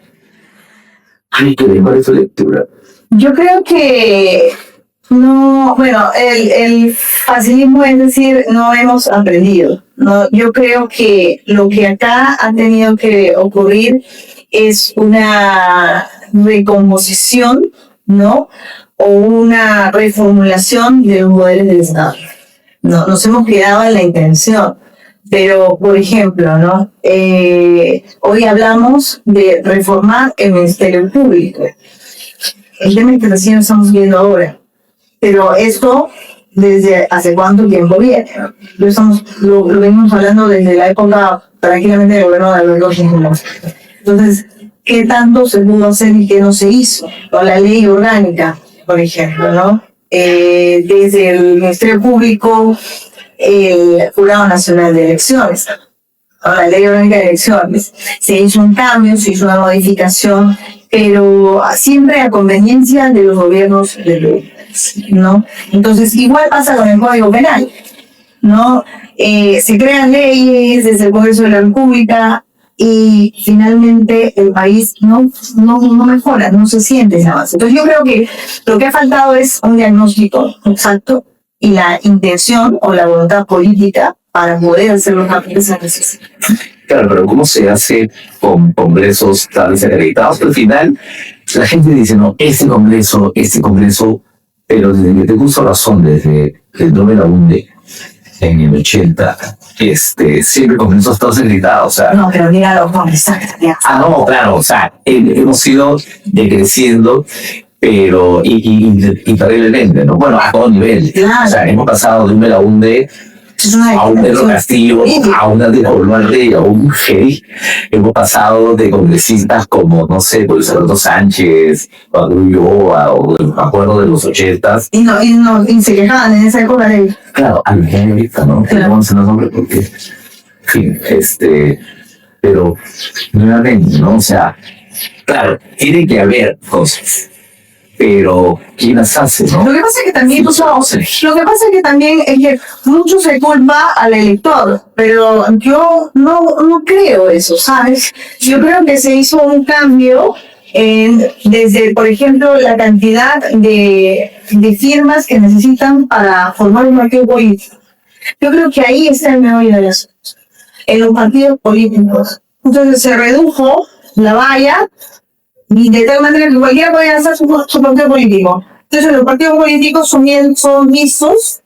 Speaker 2: Ay, qué bien su lectura.
Speaker 1: Yo creo que no, bueno, el facilismo es decir, no hemos aprendido. No, yo creo que lo que acá ha tenido que ocurrir es una recomposición, ¿no? O una reformulación de los poderes del Estado. No, nos hemos quedado en la intención. Pero, por ejemplo, ¿no? Hoy hablamos de reformar el Ministerio Público. El tema es que recién lo estamos viendo ahora. Pero esto, ¿desde hace cuánto tiempo viene? Lo venimos hablando desde la época, tranquilamente, del gobierno de Alberto Fujimori. Entonces, ¿qué tanto se pudo hacer y qué no se hizo? Con la ley orgánica, por ejemplo, ¿no? Desde el Ministerio Público, el Jurado Nacional de Elecciones, la Ley Orgánica de Elecciones, se hizo un cambio, se hizo una modificación, pero siempre a conveniencia de los gobiernos ¿no? Entonces, igual pasa con el Código Penal, ¿no? Se crean leyes desde el Congreso de la República y finalmente el país no mejora, no se siente ese avance. Entonces, yo creo que lo que ha faltado es un diagnóstico exacto y la intención o la voluntad política para poder hacer los cambios que se necesitan.
Speaker 2: Claro, pero ¿cómo se hace con congresos tan desacreditados? Al final, la gente dice, no, este congreso, pero desde que tengo razón, desde el Nobel Abunde, en el 80, siempre congresos están desacreditados, o sea...
Speaker 1: No, pero mira los congresos.
Speaker 2: No, claro, o sea, hemos ido decreciendo, pero, y terriblemente, ¿no? Bueno, a todo nivel.
Speaker 1: Claro.
Speaker 2: O sea, hemos pasado de un Belaunde a un Pedro Castillo, a un Andrés Boluarte y a un Feri. Hemos pasado de congresistas como, no sé, Luis Alberto Sánchez, Juan Ulloa, o me acuerdo de los 80s.
Speaker 1: Y se quejaban en esa época de...
Speaker 2: Claro, a mi gente ahorita, ¿no?
Speaker 1: Claro.
Speaker 2: Vamos a nombre porque, en fin, pero, nuevamente, ¿no? O sea, claro, tiene que haber cosas. Pero, ¿quién las hace, no?
Speaker 1: Lo que pasa es que también, es que mucho se culpa al elector, pero yo no creo eso, ¿sabes? Yo creo que se hizo un cambio desde, por ejemplo, la cantidad de firmas que necesitan para formar un partido político. Yo creo que ahí está el meollo del asunto, en los partidos políticos. Entonces se redujo la valla, y de tal manera que cualquiera podía hacer su partido político. Entonces los partidos políticos son vistos,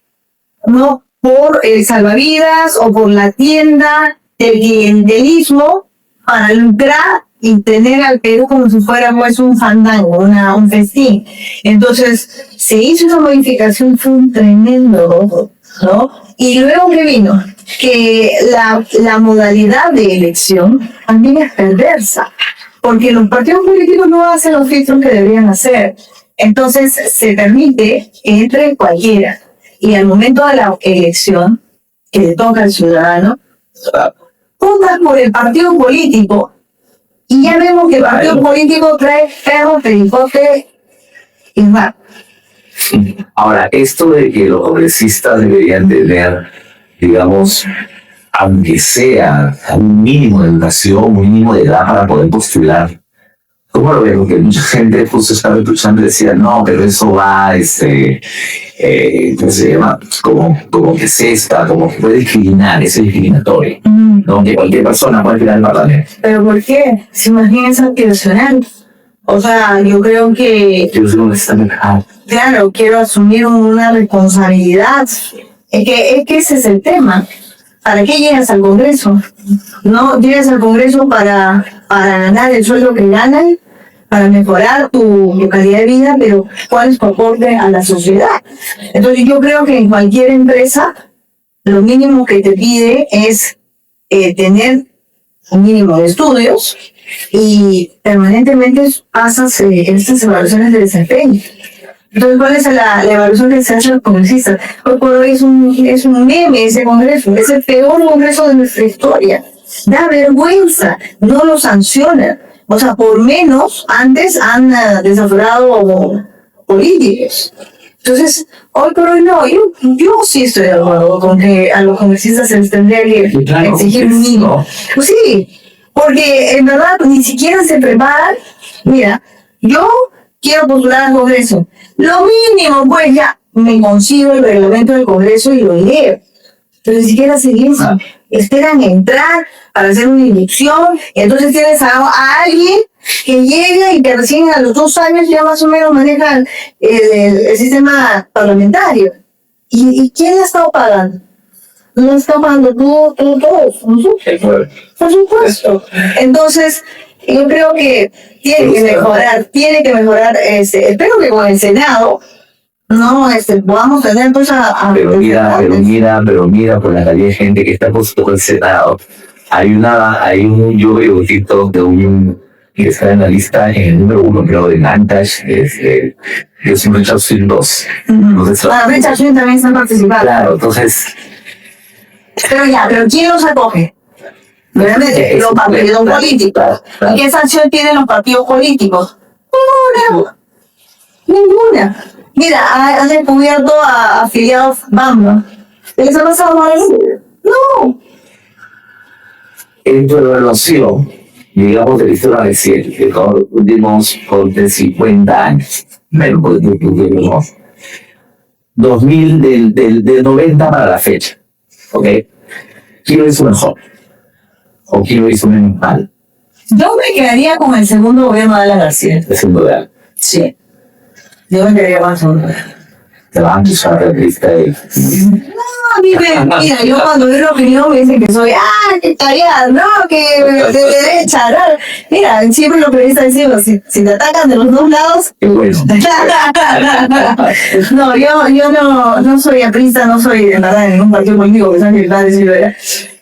Speaker 1: ¿no?, por el salvavidas o por la tienda del clientelismo para lucrar y tener al Perú como si fuera pues un fandango, un festín. Entonces se hizo esa modificación, fue un tremendo robo, ¿no? Y luego que vino, que la modalidad de elección también es perversa, porque los partidos políticos no hacen los filtros que deberían hacer. Entonces se permite que entre cualquiera. Y al momento de la elección, que le toca al ciudadano, vota por el partido político y ya vemos que el partido político trae perro, pericote y va.
Speaker 2: Ahora, esto de que los congresistas deberían tener, digamos, aunque sea un mínimo de educación, un mínimo de edad para poder postular, ¿cómo lo veo? Que mucha gente justo estaba escuchando y decía, no, pero eso va, ¿cómo se llama? Como que cesta, como que puede discriminar, es discriminatorio. ¿No? Que cualquier persona puede tirar el parlamento.
Speaker 1: ¿Pero por qué? Si más bien es antinacional. O sea, yo creo que... Claro, quiero asumir una responsabilidad. Es que ese es el tema. ¿Para qué llegas al Congreso? No llegas al Congreso para ganar el sueldo que ganan, para mejorar tu calidad de vida, pero ¿cuál es tu aporte a la sociedad? Entonces yo creo que en cualquier empresa lo mínimo que te pide es tener un mínimo de estudios y permanentemente pasas estas evaluaciones de desempeño. Entonces, ¿cuál es la evaluación que se hace a los congresistas? Hoy por hoy es un meme ese congreso, es el peor congreso de nuestra historia. Da vergüenza, no lo sancionan. O sea, por menos antes han desaforado políticos. Entonces, hoy por hoy no, yo sí estoy de acuerdo con que a los congresistas se les tendría que exigir un mínimo. Pues sí, porque en verdad ni siquiera se preparan. Mira, yo quiero postular al Congreso. Lo mínimo, pues ya me consigo el reglamento del Congreso y lo leo. Pero ni siquiera se dice. Esperan entrar para hacer una inducción. Y entonces tienes a alguien que llega y que recién a los 2 años ya más o menos maneja el sistema parlamentario. ¿Y quién le ha estado pagando? No está pagando todos nosotros. Por supuesto. Entonces, yo creo que tiene que mejorar, espero que con el Senado podamos tener entonces
Speaker 2: pero mira por la cantidad de gente que está por el Senado. Yo veo un TikTok de un que está en la lista en el número 1, creo, de Nantash, es un Richard Swing 2.
Speaker 1: Richard Swing también está participando.
Speaker 2: Claro, entonces...
Speaker 1: Pero ¿quién los acoge? Realmente, los partidos políticos. ¿Y qué sanción tienen los partidos políticos? Ninguna. Mira, han descubierto a afiliados Bamba. ¿Les ha pasado algo? No.
Speaker 2: En tu evaluación, digamos de la historia reciente, de los últimos 50 años, menos de 2000, del 90 para la fecha, ¿ok? ¿Quién lo hizo mejor? ¿O quién lo hizo menos mal?
Speaker 1: Yo me quedaría con el segundo gobierno de Alan García.
Speaker 2: El segundo gobierno.
Speaker 1: Sí. Yo me quedaría con el segundo gobierno.
Speaker 2: Te van a acusar de lista de...
Speaker 1: Mira, yo cuando doy una opinión me dicen que soy, que estaría, no, que de derecha, no. Mira, siempre los periodistas decimos, si te atacan de los 2 lados.
Speaker 2: Qué bueno.
Speaker 1: No, yo no soy aprista, no soy de verdad en ningún partido político que sea militar,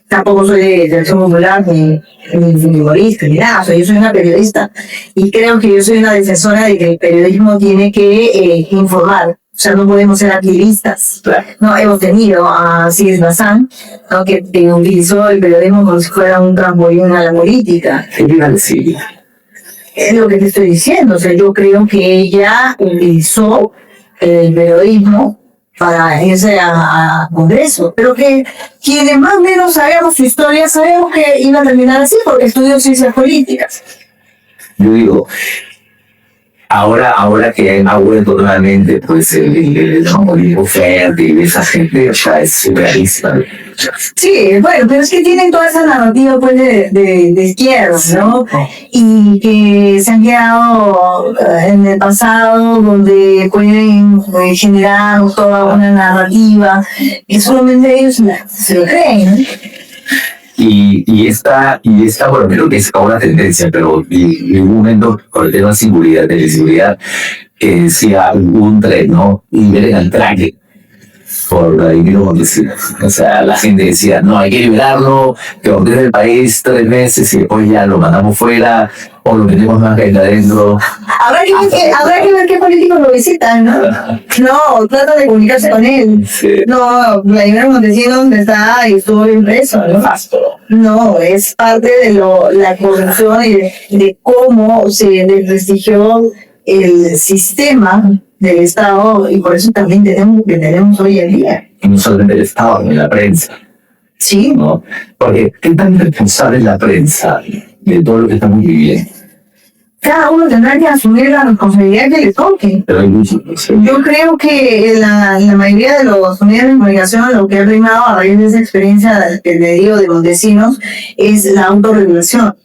Speaker 1: tampoco soy de Acción Popular, ni humorista, ni nada. O sea, yo soy una periodista y creo que yo soy una defensora de que el periodismo tiene que informar. O sea, no podemos ser activistas. No, hemos tenido a Cies Bazán, ¿no?, que utilizó el periodismo como si fuera un trampolín a la política.
Speaker 2: ¿Qué quiere decir?
Speaker 1: Es lo que te estoy diciendo. O sea, yo creo que ella utilizó el periodismo para irse a Congreso. Pero que quienes más o menos sabemos su historia, sabemos que iba a terminar así porque estudió ciencias políticas.
Speaker 2: Yo digo, Ahora que ha vuelto nuevamente, pues el comunismo fértil, esa gente ya es surrealista.
Speaker 1: Sí, bueno, pero es que tienen toda esa narrativa pues de izquierda, ¿no? Y que se han quedado en el pasado donde pueden generar toda una narrativa que solamente ellos se lo creen, ¿no?
Speaker 2: Y esta, bueno, creo que es ahora una tendencia, pero en un momento, por el tema de seguridad, que decía un tren, ¿no? Y ver el traje por Vladimir Montesinos. O sea, la gente decía, no, hay que liberarlo, que ordene el país 3 meses y después ya lo mandamos fuera o lo metemos más que adentro.
Speaker 1: Habrá que ver qué políticos lo visitan, ¿no? No, trata de comunicarse con él.
Speaker 2: Sí.
Speaker 1: No, Vladimir Montesinos está y estuvo bien preso, ¿no? No, es parte de la corrupción y de cómo se desprestigió el sistema del Estado y por eso también tenemos lo que tenemos hoy en día.
Speaker 2: Y no solamente el Estado, ni la prensa.
Speaker 1: Sí.
Speaker 2: ¿No? Porque ¿qué tan responsable es la prensa de todo lo que estamos viviendo?
Speaker 1: Cada uno tendrá que asumir la responsabilidad que le toque.
Speaker 2: Pero hay muchos, ¿sí?
Speaker 1: Yo creo que la mayoría de los medios de comunicación lo que ha primado a raíz de esa experiencia que le digo de Montesinos es la autorregulación.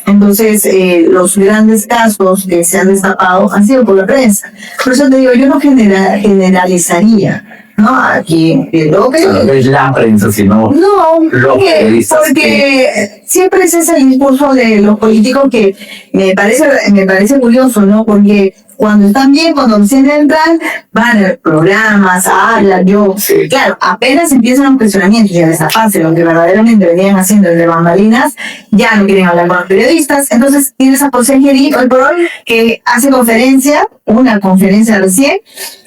Speaker 1: Entonces, los grandes casos que se han destapado han sido por la prensa. Por eso te digo, yo no generalizaría, ¿no? Aquí,
Speaker 2: No es la prensa, sino los periodistas.
Speaker 1: Porque siempre ese es el discurso de los políticos que me parece curioso, ¿no? Porque cuando están bien, cuando recién entran, van a programas, hablan,
Speaker 2: Sí.
Speaker 1: Claro, apenas empiezan los cuestionamientos y a desafarse lo que verdaderamente venían haciendo desde bambalinas, ya no quieren hablar con los periodistas. Entonces tienes a José Geri, hoy por hoy, que hace una conferencia recién,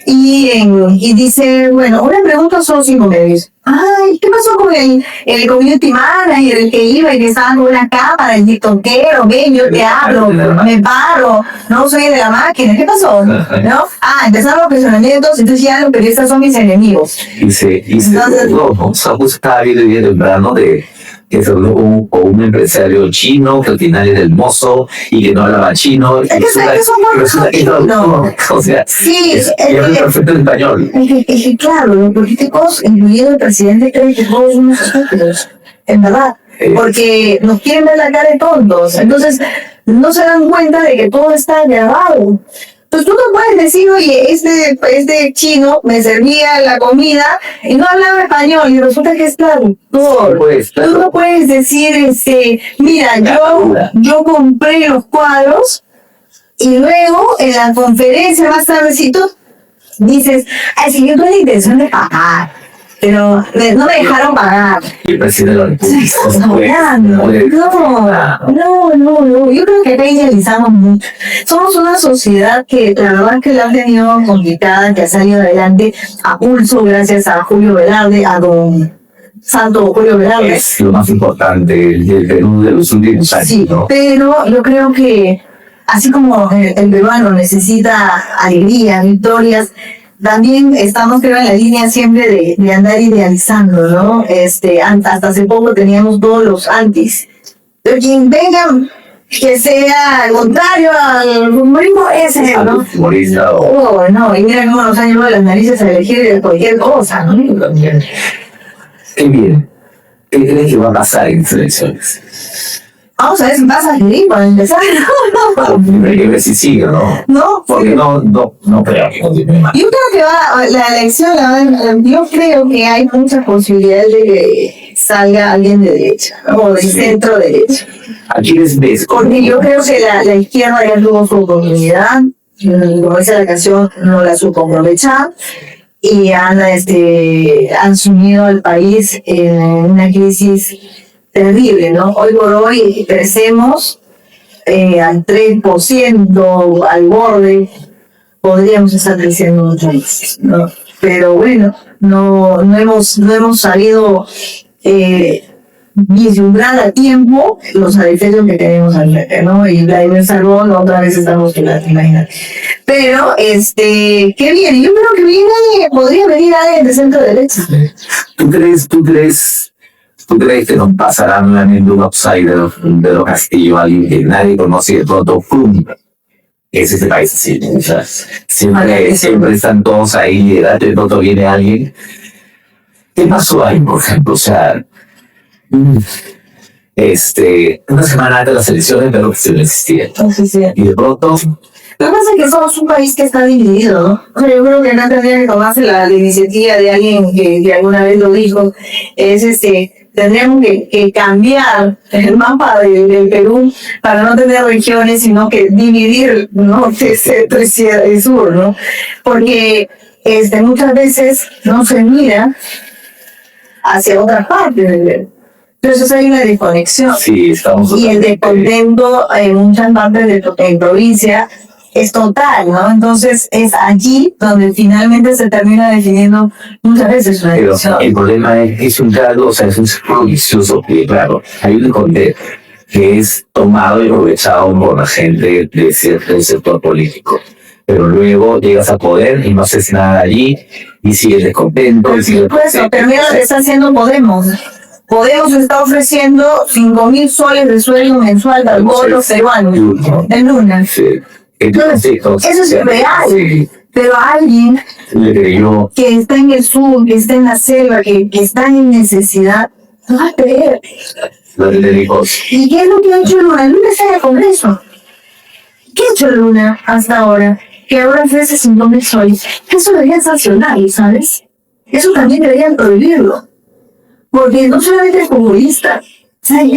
Speaker 1: y dice, bueno, una pregunta son 5 medios. Ay, ¿qué pasó con el community manager, el que iba y que estaba con una cámara, el tiktokero? Ven, yo te hablo, me paro, no soy de la máquina, ¿qué pasó? ¿No? Empezaron los cuestionamientos, entonces ya los periodistas son mis enemigos.
Speaker 2: Y se estaba viendo temprano que se habló con un empresario chino que al final era el mozo y que no hablaba chino.
Speaker 1: Es que no.
Speaker 2: O sea,
Speaker 1: sí,
Speaker 2: y habla perfecto en español.
Speaker 1: Claro, los políticos, incluyendo el presidente, creen que todos somos estúpidos, en verdad, porque nos quieren ver la cara de tontos. Entonces, no se dan cuenta de que todo está grabado. Pues tú no puedes decir, oye, este chino me servía la comida y no hablaba español y resulta que es traductor. Tú no puedes decir, mira, yo compré los cuadros y luego en la conferencia más tardecito dices, ay, sí, yo tuve la intención de pagar, pero no me dejaron pagar.
Speaker 2: Y el presidente de la República.
Speaker 1: Estamos hablando. No. Yo creo que acá idealizamos mucho. Somos una sociedad que la verdad que la ha tenido complicada, que ha salido adelante a pulso gracias a Julio Velarde, a don Santo Julio Velarde.
Speaker 2: Es lo más importante del Perú de los últimos años,
Speaker 1: sí, ¿no? Pero yo creo que así como el peruano necesita alegría, victorias, también estamos, creo, en la línea siempre de andar idealizando, ¿no? Hasta hace poco teníamos todos los antis. Pero quien venga, que sea contrario al humorismo, ese, ¿no?
Speaker 2: Humorista
Speaker 1: no, y mira cómo nos han llevado las narices a elegir cualquier cosa, ¿no?
Speaker 2: Qué bien. ¿Qué crees que va a pasar en las elecciones?
Speaker 1: Vamos a ver si pasa el para empezar.
Speaker 2: Hay que ver si sigue, ¿no?
Speaker 1: No,
Speaker 2: porque no creo que continúe más.
Speaker 1: Yo creo que la elección, yo creo que hay muchas posibilidades de que salga alguien de derecha, o de centro derecha.
Speaker 2: ¿A quiénes ves?
Speaker 1: Porque yo creo que la izquierda ya tuvo su oportunidad, como dice la canción, no la supo aprovechar, y han sumido al país en una crisis terrible, ¿no? Hoy por hoy crecemos al 3%, al borde, podríamos estar creciendo mucho más, ¿no? Pero bueno, no hemos sabido vislumbrar a tiempo los adefesios que tenemos al frente, ¿no? Y Vladimir Salvón otra vez estamos que la imagínate. Pero, qué bien, yo creo que podría venir alguien de centro derecha.
Speaker 2: ¿Tú crees que nos pasará nuevamente un outsider de los Castillo, alguien que nadie conoce de pronto, ¡pum! es este país así, ¿no? O sea, siempre están todos ahí, de pronto viene alguien. ¿Qué pasó ahí, por ejemplo? O sea, una semana antes de las elecciones, pero que se no existía. Y de pronto,
Speaker 1: lo que pasa es que somos un país que está dividido, ¿no? O sea, yo creo que no tendría que tomarse la iniciativa de alguien que alguna vez lo dijo, es tendríamos que cambiar el mapa del Perú para no tener regiones, sino que dividir norte, centro y sur, ¿no? Porque muchas veces no se mira hacia otras partes del Perú. Entonces hay una desconexión.
Speaker 2: sí, estamos
Speaker 1: Y el descontento en muchas partes de provincia es total, ¿no? Entonces es allí donde finalmente se termina definiendo muchas veces una
Speaker 2: Pero
Speaker 1: elección.
Speaker 2: el problema es que es un caldo, o sea, es un círculo vicioso, que claro, hay un descontento que es tomado y aprovechado por la gente de cierto sector político. Pero luego llegas a poder y no haces nada allí y sigues descontento.
Speaker 1: Por supuesto, pero mira lo que está haciendo Podemos. Podemos está ofreciendo 5.000 soles de sueldo mensual al pueblo peruano en Luna.
Speaker 2: Sí.
Speaker 1: Entonces, eso es real. Sí. Pero alguien que está en el sur, que está en la selva, que está en necesidad, no va a creer. ¿Y qué es lo que ha hecho Luna? Luna está en el Congreso. ¿Qué ha hecho Luna hasta ahora? Que ahora ofrece 5.000 soles. Eso deberían sancionar, ¿sabes? Eso también deberían prohibirlo. Porque no solamente es populista, ¿sabes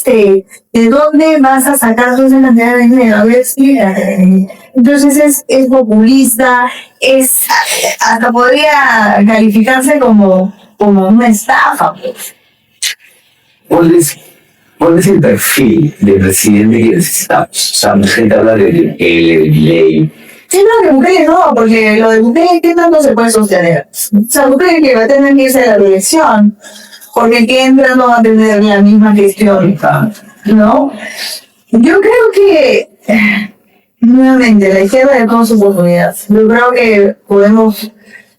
Speaker 1: qué? ¿De dónde vas a sacar toda esa cantidad de dinero? A ver, explica. Entonces es populista, hasta podría calificarse como una estafa.
Speaker 2: ¿Cuál es el perfil del presidente que necesitamos? O sea, mucha gente habla de ley.
Speaker 1: Sí, no, que Bukele no, porque lo de Bukele, ¿qué tanto se puede sostener? O sea, Bukele que va a tener que irse a la reelección, porque el que entra no va a tener la misma gestión, ¿no? Yo creo que, nuevamente, la izquierda de todas sus oportunidades. Yo creo que podemos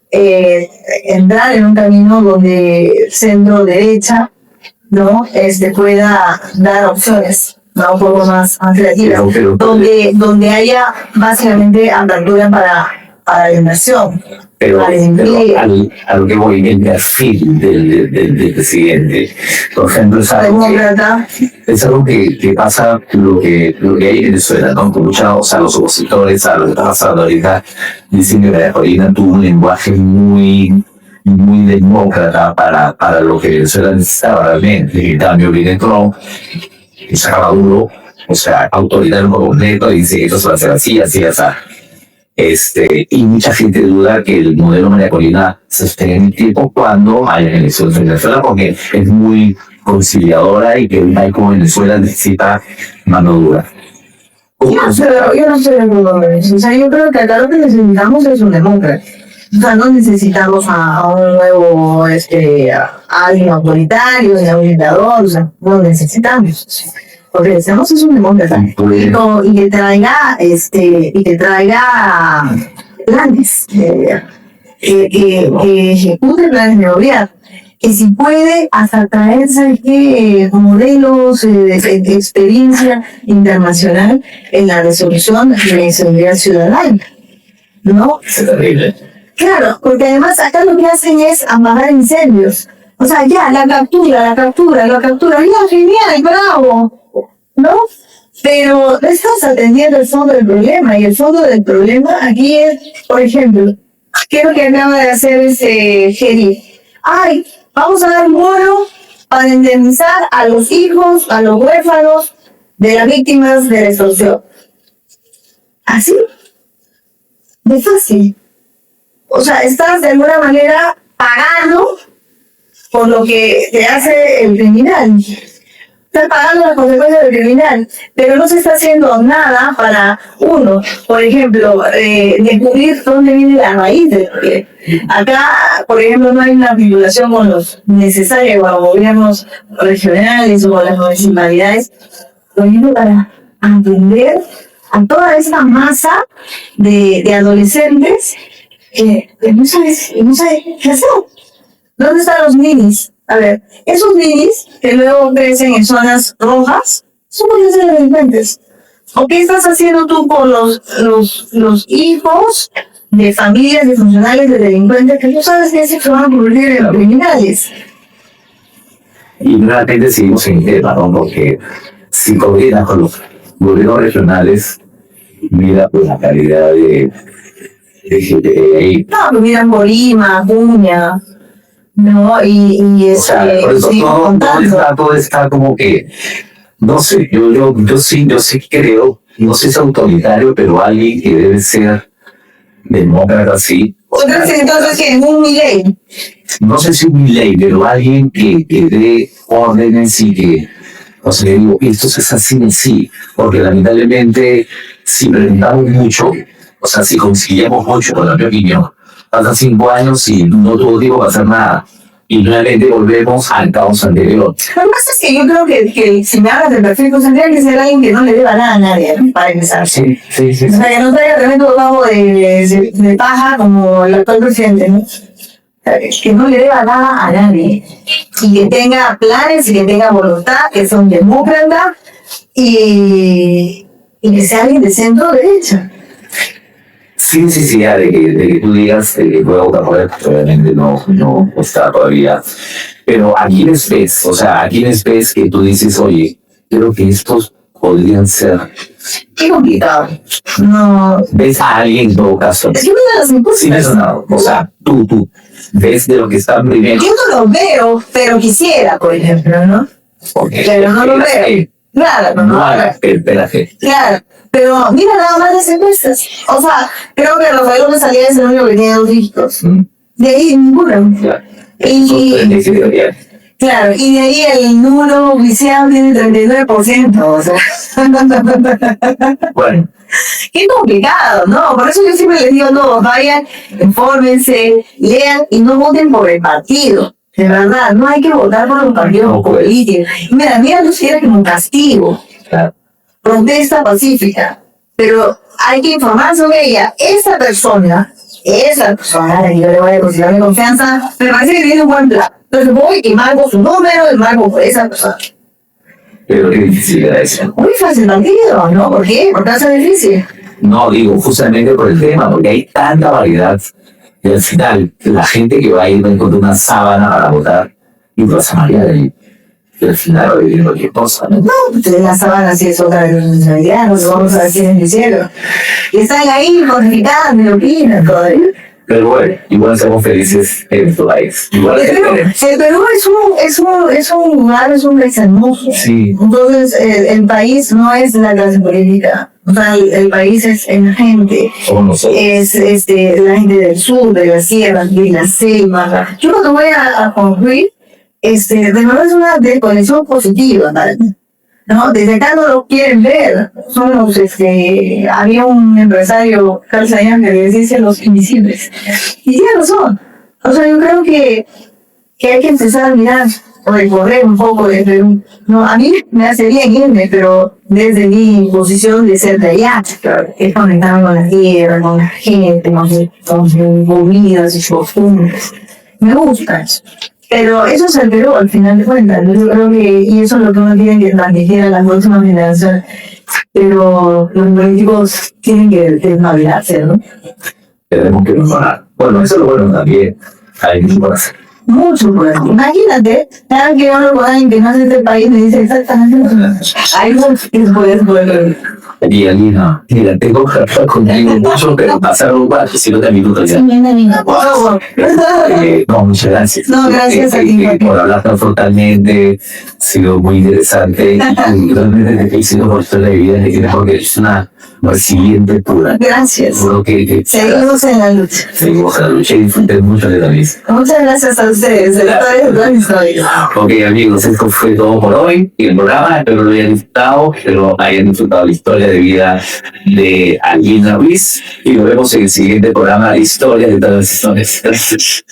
Speaker 1: entrar en un camino donde centro-derecha, ¿no? pueda dar opciones, ¿no? Un poco más creativas, donde haya básicamente apertura para la inversión.
Speaker 2: Pero a lo que voy, el perfil del presidente, por ejemplo, es algo que pasa lo que hay en Venezuela, ¿no? Muchos, los opositores a lo que está pasando ahorita dicen que María Corina tuvo un lenguaje muy demócrata para lo que Venezuela necesitaba realmente. En cambio, viene Trump y saca Maduro, o sea, autoritario por completo, y dice que esto se va a hacer así, y mucha gente duda que el modelo María Corina se sostenga en el tiempo cuando hay elecciones en Venezuela, porque es muy conciliadora y que un país como Venezuela necesita mano dura.
Speaker 1: Yo no sé de acuerdo con eso. O sea, yo creo que acá lo que necesitamos es un demócrata. O sea, no necesitamos a un nuevo, a alguien autoritario, ni a un dictador, o sea, no necesitamos. Lo que necesitamos es un demócrata. Y que traiga planes, que ejecute planes de gobierno. Que si puede hasta traerse modelos de experiencia internacional en la resolución de la inseguridad ciudadana, ¿no?
Speaker 2: Es terrible.
Speaker 1: Claro, porque además acá lo que hacen es apagar incendios. O sea, ya, la captura, ya, genial, bravo, ¿no? Pero no estás atendiendo el fondo del problema, y el fondo del problema aquí es, por ejemplo, ¿qué es lo que acaba de hacer Jerry? Ay, vamos a dar un bono para indemnizar a los hijos, a los huérfanos de las víctimas de la extorsión. ¿Así? De fácil. O sea, estás de alguna manera pagando por lo que te hace el criminal. Estás pagando las consecuencias del criminal, pero no se está haciendo nada para, uno, por ejemplo, descubrir dónde viene la raíz de porque acá, por ejemplo, no hay una vinculación con los necesarios, con los gobiernos regionales o con las municipalidades, por ejemplo, para atender a toda esta masa de adolescentes que no sabe qué hacer. ¿Dónde están los ninis? A ver, esos ninis que luego crecen en zonas rojas, son porque ser delincuentes. ¿O qué estás haciendo tú con los hijos de familias disfuncionales de delincuentes que tú sabes que se van a convertir en criminales?
Speaker 2: Y realmente seguimos en tema, ¿no? Porque si coordinas con los gobiernos regionales, mira pues la calidad de gente que hay ahí.
Speaker 1: No, pues miran Bolima, Puña, ¿no? Y
Speaker 2: O sea, por eso
Speaker 1: sigo contando.
Speaker 2: todo está como que, no sé, yo sí creo, no sé si es autoritario, pero alguien que debe ser demócrata así.
Speaker 1: Entonces, ¿qué? ¿Un Milei?
Speaker 2: No sé si un ley, pero alguien que dé órdenes y que, o sea, le digo, esto es así en sí, porque lamentablemente, si preguntamos mucho, o sea, si conciliamos mucho, con mi opinión, pasan 5 años y no tuvo tiempo para hacer nada, y nuevamente volvemos al caos anterior.
Speaker 1: Lo que pasa es que yo creo que si me hablas del perfil, pues tendría que ser alguien que no le deba nada a nadie, ¿no? Para empezar.
Speaker 2: Sí.
Speaker 1: O sea, que no traiga tremendo vago de paja como el actual presidente, ¿no? O sea, que no le deba nada a nadie. Y que tenga planes y que tenga voluntad, que sea un demócrata y que sea alguien de centro derecha.
Speaker 2: Sin necesidad de que tú digas que voy a votar por él, porque obviamente no está todavía. Pero a quienes ves, o sea, a quienes ves que tú dices, oye, creo que estos podrían ser.
Speaker 1: Qué complicado. No.
Speaker 2: ¿Ves a alguien en todo caso?
Speaker 1: Es que me da las impulsas.
Speaker 2: Sin eso no. O sea, tú ves de lo que está primero.
Speaker 1: Yo no lo veo, pero quisiera, por ejemplo, ¿no?
Speaker 2: Porque
Speaker 1: Pero no lo veo. Claro,
Speaker 2: no hagas espérate.
Speaker 1: Claro, pero mira nada más las encuestas. O sea, creo que Rafael López Aliaga es el único que tiene 2 dígitos. De ahí ninguno.
Speaker 2: Claro.
Speaker 1: Claro, y de ahí el número oficial tiene 39%. O sea.
Speaker 2: Bueno.
Speaker 1: Qué complicado, ¿no? Por eso yo siempre les digo, no, vayan, infórmense, lean y no voten por el partido. De verdad, no hay que votar por los partidos políticos. Mira, los quiere como un castigo.
Speaker 2: Claro.
Speaker 1: Protesta pacífica. Pero hay que informar sobre ella. Esa persona, yo le voy a considerar mi confianza, me parece que tiene un buen plan. Entonces voy y marco su número y marco por esa persona.
Speaker 2: Pero qué difícil era eso.
Speaker 1: Muy fácil partido, ¿no? ¿Por qué? ¿Por qué hace difícil?
Speaker 2: No, digo, justamente por el tema, porque hay tanta variedad. Y al final, la gente que va a ir va a encontrar una sábana para votar y vas a marear ahí. Y al final va a vivir cualquier cosa, ¿no?
Speaker 1: No, pues la sábana sí es otra responsabilidad, no vamos a decir en el cielo. Y están ahí modificando y opinan todavía.
Speaker 2: Pero bueno, igual somos felices en tu país. Igual
Speaker 1: El Perú es un lugar, es un país hermoso.
Speaker 2: Sí.
Speaker 1: Entonces, el país no es la clase política. O sea, el país es la gente.
Speaker 2: Somos nosotros.
Speaker 1: Es la gente del sur, de la sierra, de la selva. Yo cuando voy a construir, de verdad es una desconexión positiva, ¿vale? ¿No? Desde acá no lo quieren ver. Somos, había un empresario, Carl Sagan, que les dice los invisibles. Y tiene razón. O sea, yo creo que hay que empezar a mirar, o recorrer un poco de Perú. No, a mí me hace bien irme, pero desde mi posición de ser de allá, es conectarme con la tierra, con la gente, con sus comidas y sus costumbres. Me gusta eso. Pero eso es el Perú, al final de cuentas. Yo creo que, y eso es lo que uno tiene que transmitir a las próximas generaciones. Pero los políticos tienen que desmaviarse, ¿no?
Speaker 2: Tenemos que mejorar. Bueno, eso es lo bueno también. Hay mucho por hacer.
Speaker 1: Mucho bueno. Imagínate, cada que yo hablo con alguien que no es de este país me dice exactamente lo mismo. Hay mucho que puedes poder.
Speaker 2: Y Alina, mira, tengo que hablar contigo mucho, pero pasaron 17 minutos ya. No, muchas gracias.
Speaker 1: No, gracias a ti.
Speaker 2: Por hablar tan frontalmente, ha sido muy interesante. Y realmente te felicito por toda la vida que tienes, porque es una resiliente pura.
Speaker 1: Gracias.
Speaker 2: Seguro que
Speaker 1: seguimos en la lucha.
Speaker 2: Seguimos en la lucha y disfruté mucho de la misma.
Speaker 1: Muchas gracias a ustedes.
Speaker 2: Ok, amigos, esto fue todo por hoy y el programa. Espero lo hayan disfrutado, espero hayan disfrutado la historia de vida de Alina Ruiz y nos vemos en el siguiente programa, Historia de todas las historias. Gracias.